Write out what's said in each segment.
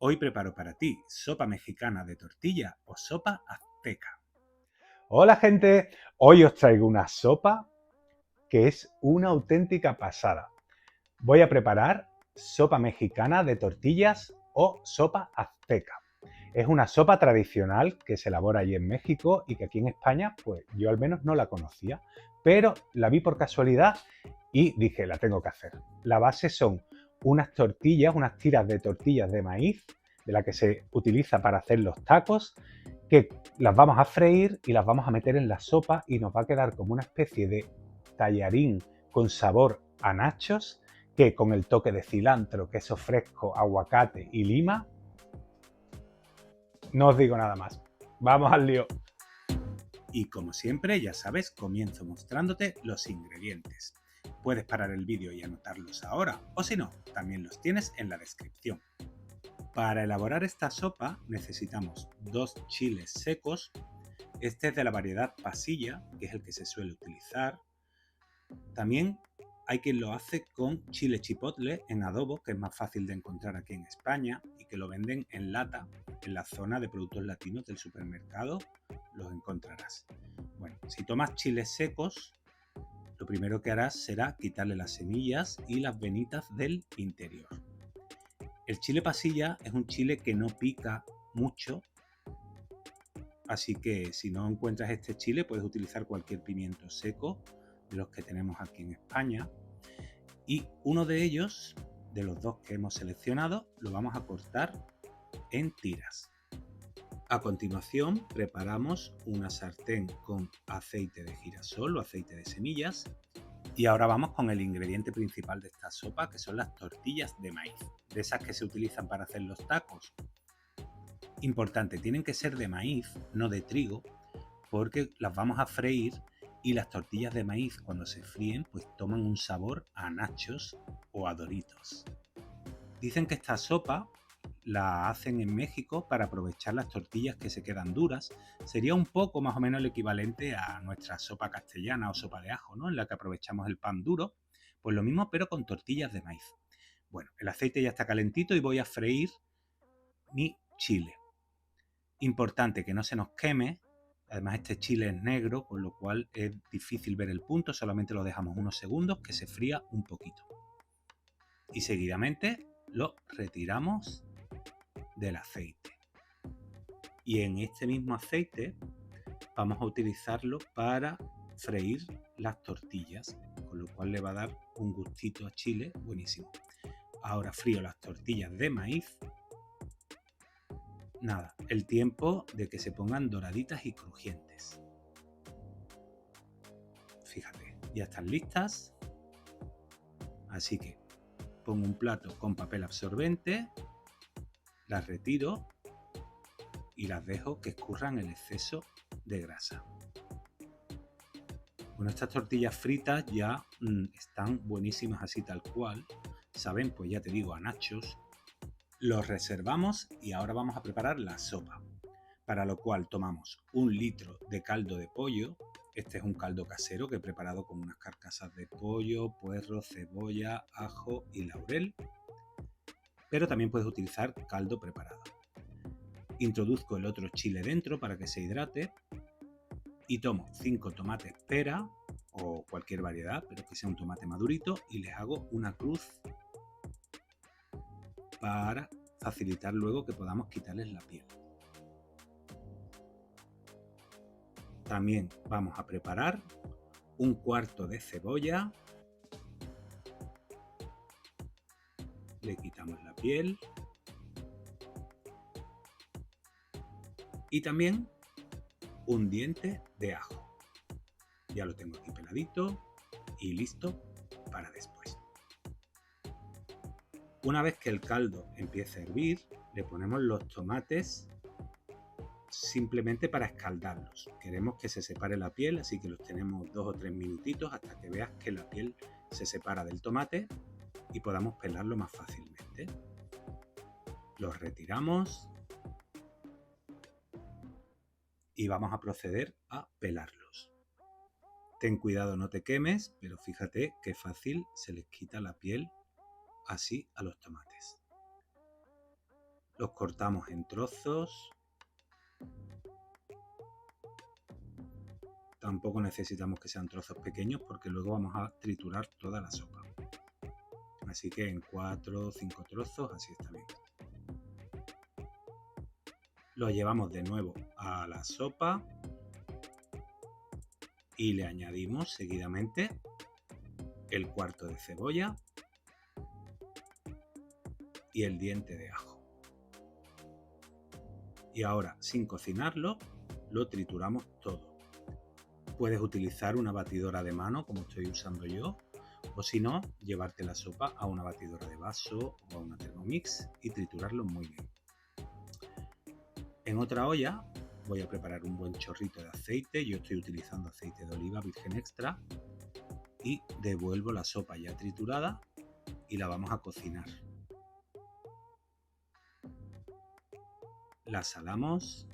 Hoy preparo para ti sopa mexicana de tortilla o sopa azteca. Hola gente, hoy os traigo una sopa que es una auténtica pasada. Voy a preparar sopa mexicana de tortillas o sopa azteca. Es una sopa tradicional que se elabora allí en México y que aquí en España, pues yo al menos no la conocía, pero la vi por casualidad y dije, la tengo que hacer. La base son unas tortillas, unas tiras de tortillas de maíz, de la que se utiliza para hacer los tacos, que las vamos a freír y las vamos a meter en la sopa y nos va a quedar como una especie de tallarín con sabor a nachos, que con el toque de cilantro, queso fresco, aguacate y lima, no os digo nada más. Vamos al lío. Y como siempre, ya sabes, comienzo mostrándote los ingredientes. Puedes parar el vídeo y anotarlos ahora, o si no, también los tienes en la descripción. Para elaborar esta sopa necesitamos 2 chiles secos. Este es de la variedad pasilla, que es el que se suele utilizar. También hay quien lo hace con chile chipotle en adobo, que es más fácil de encontrar aquí en España y que lo venden en lata en la zona de productos latinos del supermercado, los encontrarás. Bueno, si tomas chiles secos, lo primero que harás será quitarle las semillas y las venitas del interior. El chile pasilla es un chile que no pica mucho, así que si no encuentras este chile puedes utilizar cualquier pimiento seco de los que tenemos aquí en España. Y uno de ellos, de los dos que hemos seleccionado, lo vamos a cortar en tiras. A continuación preparamos una sartén con aceite de girasol o aceite de semillas. Y ahora vamos con el ingrediente principal de esta sopa, que son las tortillas de maíz, de esas que se utilizan para hacer los tacos. Importante, tienen que ser de maíz, no de trigo, porque las vamos a freír y las tortillas de maíz cuando se fríen pues toman un sabor a nachos o a Doritos. Dicen que esta sopa la hacen en México para aprovechar las tortillas que se quedan duras. Sería un poco más o menos el equivalente a nuestra sopa castellana o sopa de ajo, ¿no? En la que aprovechamos el pan duro. Pues lo mismo pero con tortillas de maíz. Bueno, el aceite ya está calentito y voy a freír mi chile. Importante que no se nos queme. Además este chile es negro, con lo cual es difícil ver el punto, solamente lo dejamos unos segundos que se fría un poquito. Y seguidamente lo retiramos del aceite. Y en este mismo aceite vamos a utilizarlo para freír las tortillas, con lo cual le va a dar un gustito a chile buenísimo. Ahora frío las tortillas de maíz. Nada, el tiempo de que se pongan doraditas y crujientes. Fíjate, ya están listas. Así que pongo un plato con papel absorbente, las retiro y las dejo que escurran el exceso de grasa. Bueno, estas tortillas fritas ya están buenísimas así tal cual. Saben, pues ya te digo, a nachos. Los reservamos y ahora vamos a preparar la sopa. Para lo cual tomamos 1 litro de caldo de pollo. Este es un caldo casero que he preparado con unas carcasas de pollo, puerro, cebolla, ajo y laurel. Pero también puedes utilizar caldo preparado. Introduzco el otro chile dentro para que se hidrate y tomo 5 tomates pera o cualquier variedad, pero que sea un tomate madurito, y les hago una cruz para facilitar luego que podamos quitarles la piel. También vamos a preparar 1/4 de cebolla, le quitamos la piel y también un diente de ajo. Ya lo tengo aquí peladito y listo para después. Una vez que el caldo empiece a hervir, le ponemos los tomates simplemente para escaldarlos. Queremos que se separe la piel, así que los tenemos 2 o 3 minutitos hasta que veas que la piel se separa del tomate y podamos pelarlo más fácilmente. Los retiramos y vamos a proceder a pelarlos. Ten cuidado, no te quemes, pero fíjate qué fácil se les quita la piel así a los tomates. Los cortamos en trozos. Tampoco necesitamos que sean trozos pequeños porque luego vamos a triturar toda la sopa. Así que en 4 o 5 trozos, así está bien. Lo llevamos de nuevo a la sopa y le añadimos seguidamente el cuarto de cebolla y el diente de ajo. Y ahora, sin cocinarlo, lo trituramos todo. Puedes utilizar una batidora de mano como estoy usando yo, o si no, llevarte la sopa a una batidora de vaso o a una Thermomix y triturarlo muy bien. En otra olla voy a preparar un buen chorrito de aceite. Yo estoy utilizando aceite de oliva virgen extra y devuelvo la sopa ya triturada y la vamos a cocinar. La salamos,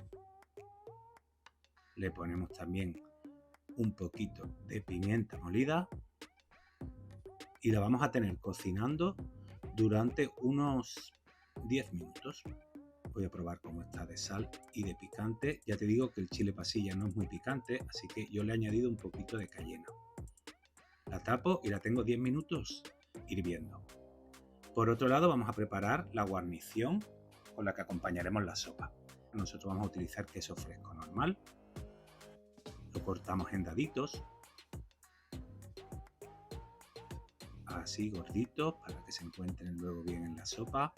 le ponemos también un poquito de pimienta molida y la vamos a tener cocinando durante unos 10 minutos. Voy a probar cómo está de sal y de picante. Ya te digo que el chile pasilla no es muy picante, así que yo le he añadido un poquito de cayena. La tapo y la tengo 10 minutos hirviendo. Por otro lado, vamos a preparar la guarnición con la que acompañaremos la sopa. Nosotros vamos a utilizar queso fresco normal. Lo cortamos en daditos, así gorditos, para que se encuentren luego bien en la sopa.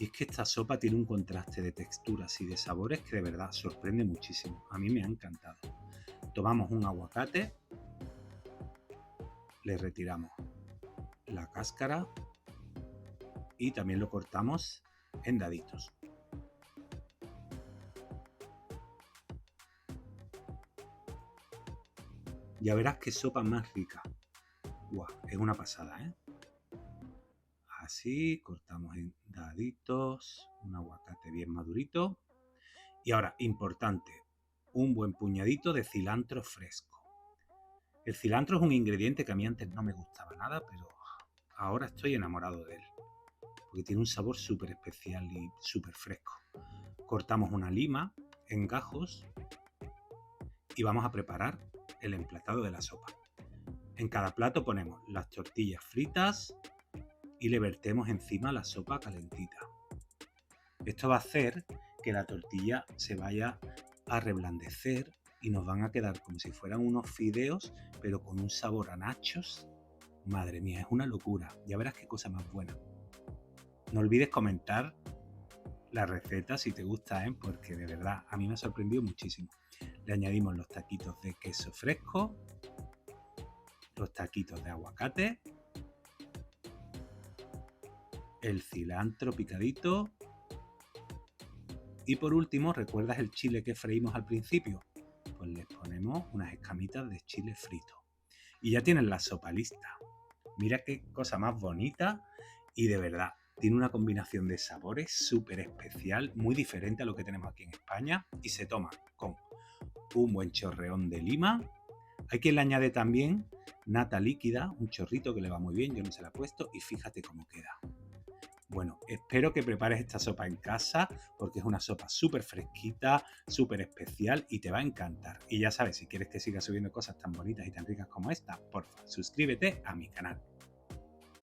Y es que esta sopa tiene un contraste de texturas y de sabores que de verdad sorprende muchísimo. A mí me ha encantado. Tomamos un aguacate, le retiramos la cáscara y también lo cortamos en daditos. Ya verás qué sopa más rica. ¡Guau! Es una pasada, ¿eh? Así, cortamos en daditos, un aguacate bien madurito. Y ahora, importante, un buen puñadito de cilantro fresco. El cilantro es un ingrediente que a mí antes no me gustaba nada, pero ahora estoy enamorado de él, porque tiene un sabor súper especial y súper fresco. Cortamos una lima en gajos y vamos a preparar el emplatado de la sopa. En cada plato ponemos las tortillas fritas y le vertemos encima la sopa calentita. Esto va a hacer que la tortilla se vaya a reblandecer y nos van a quedar como si fueran unos fideos, pero con un sabor a nachos. Madre mía, es una locura. Ya verás qué cosa más buena. No olvides comentar la receta si te gusta, porque de verdad a mí me ha sorprendido muchísimo. Le añadimos los taquitos de queso fresco, los taquitos de aguacate, el cilantro picadito y por último, ¿recuerdas el chile que freímos al principio? Pues les ponemos unas escamitas de chile frito. Y ya tienen la sopa lista. Mira qué cosa más bonita y de verdad tiene una combinación de sabores súper especial, muy diferente a lo que tenemos aquí en España y se toma con un buen chorreón de lima. Hay quien le añade también nata líquida, un chorrito que le va muy bien, yo no se la he puesto y fíjate cómo queda. Bueno, espero que prepares esta sopa en casa porque es una sopa súper fresquita, súper especial y te va a encantar. Y ya sabes, si quieres que siga subiendo cosas tan bonitas y tan ricas como esta, porfa, suscríbete a mi canal.